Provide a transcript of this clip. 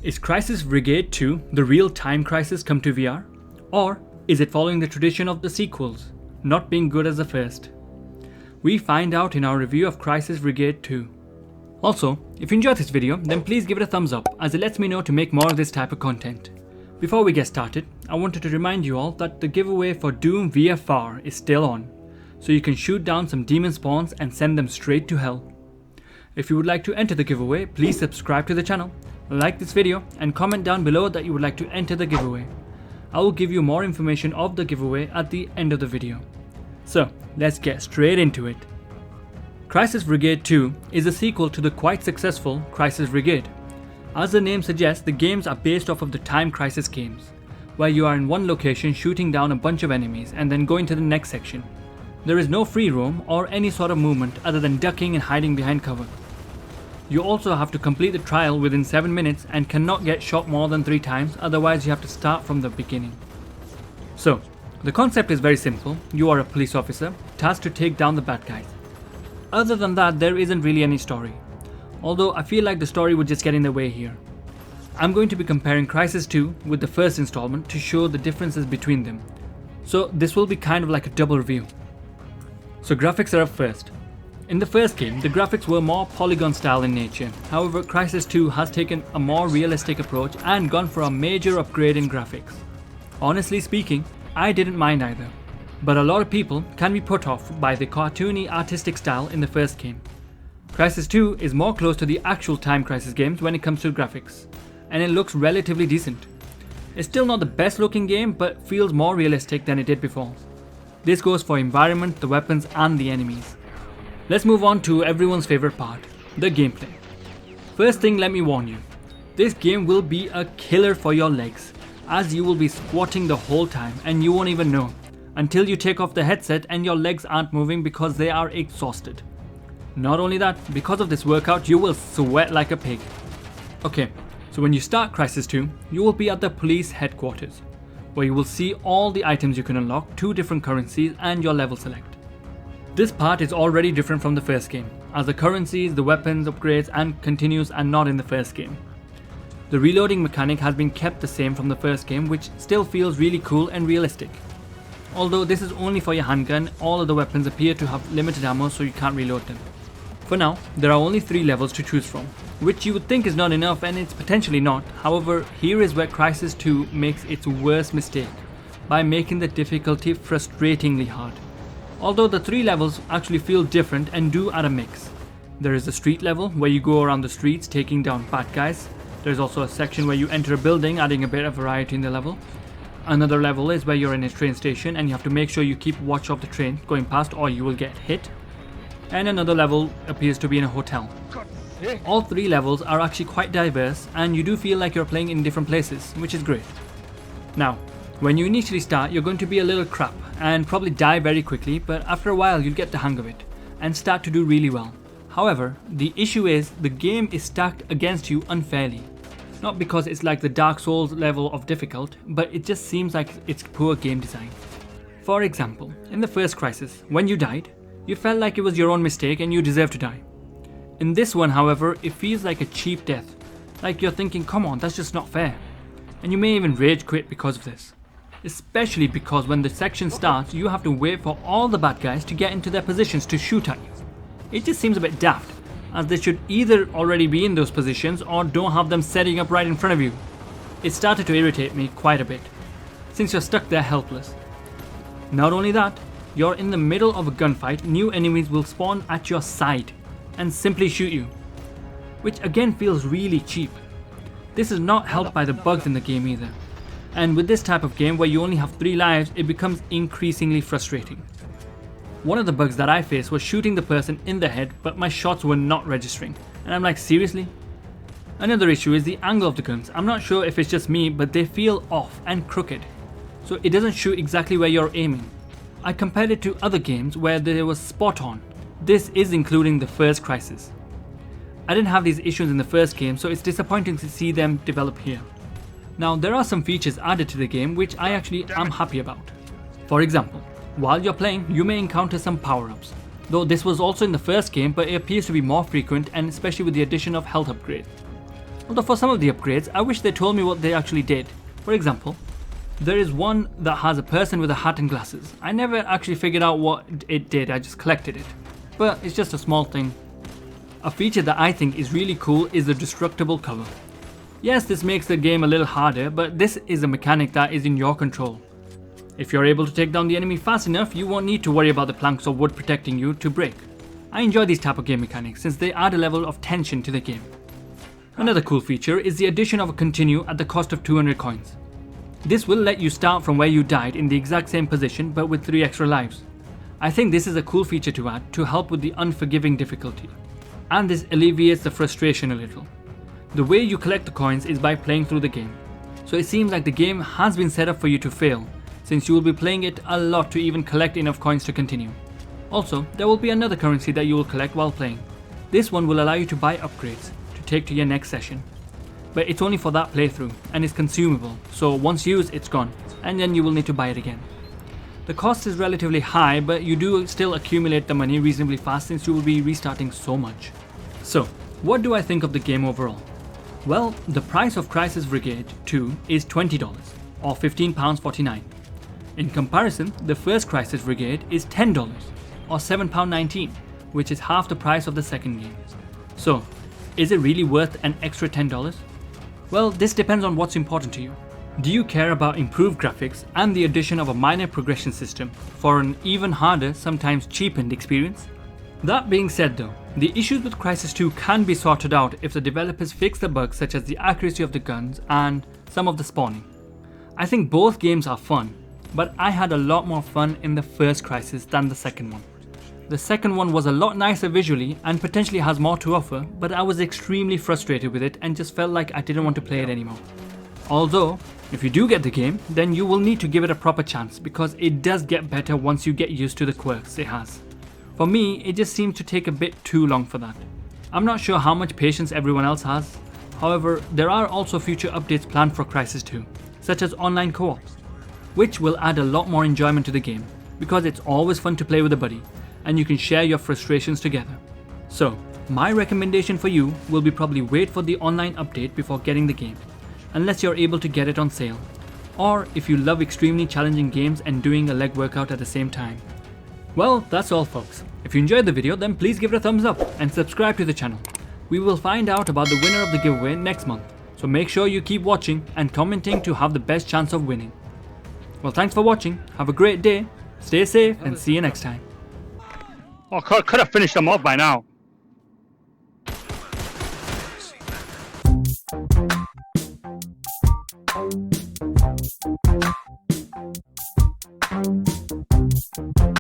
Is Crisis VRigade 2 the real time Crisis come to VR? Or is it following the tradition of the sequels, not being good as the first? We find out in our review of Crisis VRigade 2. Also, if you enjoyed this video, then please give it a thumbs up as it lets me know to make more of this type of content. Before we get started, I wanted to remind you all that the giveaway for Doom VFR is still on, so you can shoot down some demon spawns and send them straight to hell. If you would like to enter the giveaway, please subscribe to the channel, like this video and comment down below that you would like to enter the giveaway. I will give you more information of the giveaway at the end of the video. So let's get straight into it. Crisis VRigade 2 is a sequel to the quite successful Crisis VRigade. As the name suggests, the games are based off of the Time Crisis games, where you are in one location shooting down a bunch of enemies and then going to the next section. There is no free roam or any sort of movement other than ducking and hiding behind cover. You also have to complete the trial within 7 minutes and cannot get shot more than 3 times, otherwise you have to start from the beginning. So, the concept is very simple. You are a police officer, tasked to take down the bad guys. Other than that, there isn't really any story. Although I feel like the story would just get in the way here. I'm going to be comparing Crisis 2 with the first installment to show the differences between them. So this will be kind of like a double review. So graphics are up first. In the first game, the graphics were more polygon style in nature. However, Crisis 2 has taken a more realistic approach and gone for a major upgrade in graphics. Honestly speaking, I didn't mind either. But a lot of people can be put off by the cartoony artistic style in the first game. Crisis 2 is more close to the actual Time Crisis games when it comes to graphics, and it looks relatively decent. It's still not the best looking game, but feels more realistic than it did before. This goes for environment, the weapons and the enemies. Let's move on to everyone's favorite part, the gameplay. First thing, let me warn you, this game will be a killer for your legs, as you will be squatting the whole time and you won't even know, until you take off the headset and your legs aren't moving because they are exhausted. Not only that, because of this workout you will sweat like a pig. Okay, so when you start Crisis 2, you will be at the police headquarters, where you will see all the items you can unlock, 2 different currencies and your level select. This part is already different from the first game, as the currencies, the weapons, upgrades and continues are not in the first game. The reloading mechanic has been kept the same from the first game, which still feels really cool and realistic. Although this is only for your handgun, all of the weapons appear to have limited ammo, so you can't reload them. For now, there are only 3 levels to choose from, which you would think is not enough, and it's potentially not. However, here is where Crisis 2 makes its worst mistake, by making the difficulty frustratingly hard. Although the 3 levels actually feel different and do add a mix. There is the street level, where you go around the streets taking down bad guys. There's also a section where you enter a building, adding a bit of variety in the level. Another level is where you're in a train station and you have to make sure you keep watch of the train going past or you will get hit. And another level appears to be in a hotel. All 3 levels are actually quite diverse and you do feel like you're playing in different places, which is great. Now, when you initially start, you're going to be a little crap and probably die very quickly, but after a while you'll get the hang of it and start to do really well. However, the issue is the game is stacked against you unfairly. Not because it's like the Dark Souls level of difficult, but it just seems like it's poor game design. For example, in the first Crisis, when you died, you felt like it was your own mistake and you deserved to die. In this one, however, it feels like a cheap death. Like you're thinking, come on, that's just not fair. And you may even rage quit because of this. Especially because when the section starts, you have to wait for all the bad guys to get into their positions to shoot at you. It just seems a bit daft, as they should either already be in those positions or don't have them setting up right in front of you. It started to irritate me quite a bit, since you're stuck there helpless. Not only that, you're in the middle of a gunfight, new enemies will spawn at your side and simply shoot you, which again feels really cheap. This is not helped by the bugs in the game either. And with this type of game where you only have 3 lives, it becomes increasingly frustrating. One of the bugs that I faced was shooting the person in the head, but my shots were not registering. And I'm like, seriously? Another issue is the angle of the guns. I'm not sure if it's just me, but they feel off and crooked. So it doesn't shoot exactly where you're aiming. I compared it to other games where they was spot on. This is including the first Crisis. I didn't have these issues in the first game, so it's disappointing to see them develop here. Now, there are some features added to the game which I actually am happy about. For example, while you're playing, you may encounter some power-ups. Though this was also in the first game, but it appears to be more frequent and especially with the addition of health upgrades. Although for some of the upgrades, I wish they told me what they actually did. For example, there is one that has a person with a hat and glasses. I never actually figured out what it did, I just collected it. But it's just a small thing. A feature that I think is really cool is the destructible cover. Yes, this makes the game a little harder, but this is a mechanic that is in your control. If you're able to take down the enemy fast enough, you won't need to worry about the planks of wood protecting you to break. I enjoy these type of game mechanics since they add a level of tension to the game. Another cool feature is the addition of a continue at the cost of 200 coins. This will let you start from where you died in the exact same position but with 3 extra lives. I think this is a cool feature to add to help with the unforgiving difficulty. And this alleviates the frustration a little. The way you collect the coins is by playing through the game. So it seems like the game has been set up for you to fail, since you will be playing it a lot to even collect enough coins to continue. Also, there will be another currency that you will collect while playing. This one will allow you to buy upgrades to take to your next session. But it's only for that playthrough and is consumable, so once used it's gone, and then you will need to buy it again. The cost is relatively high, but you do still accumulate the money reasonably fast since you will be restarting so much. So, what do I think of the game overall? Well, the price of Crisis VRigade 2 is $20 or £15.49. In comparison, the first Crisis VRigade is $10 or £7.19, which is half the price of the second game. So, is it really worth an extra $10? Well, this depends on what's important to you. Do you care about improved graphics and the addition of a minor progression system for an even harder, sometimes cheapened experience? That being said though, the issues with Crisis 2 can be sorted out if the developers fix the bugs such as the accuracy of the guns and some of the spawning. I think both games are fun, but I had a lot more fun in the first Crisis than the second one. The second one was a lot nicer visually and potentially has more to offer, but I was extremely frustrated with it and just felt like I didn't want to play it anymore. Although, if you do get the game, then you will need to give it a proper chance because it does get better once you get used to the quirks it has. For me, it just seemed to take a bit too long for that. I'm not sure how much patience everyone else has. However, there are also future updates planned for Crisis 2, such as online co-op, which will add a lot more enjoyment to the game because it's always fun to play with a buddy and you can share your frustrations together. So, my recommendation for you will be probably wait for the online update before getting the game, unless you're able to get it on sale, or if you love extremely challenging games and doing a leg workout at the same time. Well, that's all folks. If you enjoyed the video, then please give it a thumbs up and subscribe to the channel. We will find out about the winner of the giveaway next month, so make sure you keep watching and commenting to have the best chance of winning. Well, thanks for watching, have a great day, stay safe and see you next time. Oh, could have finished them off by now.